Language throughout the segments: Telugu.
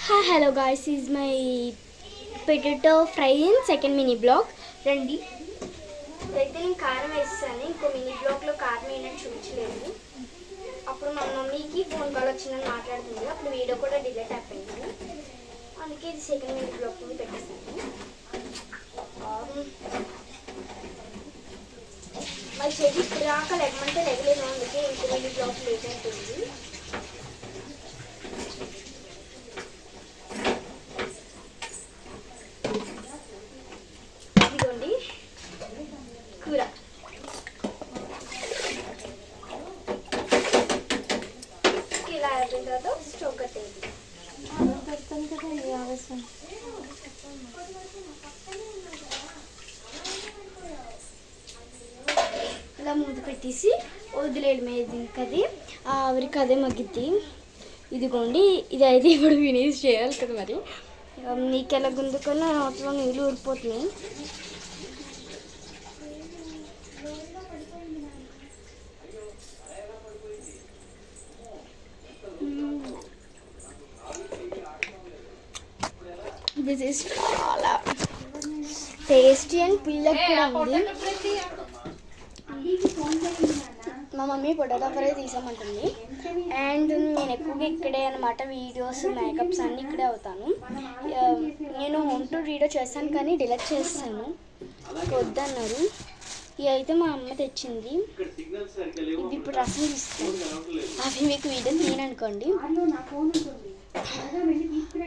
Hi, hello guys, this is my potato fry in second mini blog. రండి అయితే నేను కారం వేస్తాను. ఇంకో మినీ బ్లాగ్లో కారం వేయనట్టు చూపించలేదు. అప్పుడు మా మమ్మీకి ఫోన్ కాల్ వచ్చిందని మాట్లాడుతుంది. అప్పుడు వీడియో కూడా డిలీట్ అయిపోయింది. అందుకే ఇది సెకండ్ మినీ బ్లాగ్ కింద పెట్టేస్తాను. మరి చెయ్యి ఇప్పుడు దాకా లెగమంటే లెగలేదు. అందుకే ఇంకో మినీ బ్లాగ్ లేట్ అయిపోయింది. కూర ఇలా అయిపోయిన తర్వాత స్టవ్ కట్టేది. ఇలా మూత పెట్టేసి వదిలేయడం ఇంకది ఆవిరికి అదే మగ్గిద్ది. ఇదిగోండి, ఇది అయితే ఇప్పుడు ఫినిష్ చేయాలి కదా. మరి నీకు ఎలా గుందుకొని నోట్లో నీళ్ళు ఊరిపోతున్నాయి. దిస్ ఇస్ చాలా టేస్టీ అండ్ పిల్లకి కూడా ఉంది. మా మమ్మీ పొటాటో ఫ్రై తీసామంటుంది. అండ్ నేను ఎక్కువగా ఇక్కడే అనమాట వీడియోస్ మేకప్స్ అన్నీ ఇక్కడే అవుతాను. నేను హోమ్ టూర్ వీడియో చేస్తాను కానీ డిలీట్ చేస్తాను, వద్దన్నారు. ఇవి అయితే మా అమ్మ తెచ్చింది. ఇది ఇప్పుడు రసం తీస్తాను. అవి మీకు వీడియో తీయననుకోండి.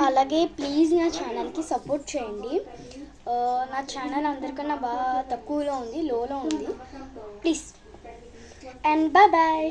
అలాగే ప్లీజ్ నా ఛానల్కి సపోర్ట్ చేయండి. నా ఛానల్ అందరికన్నా బాగా తక్కువలో ఉంది, లోలో ఉంది. Please and bye bye.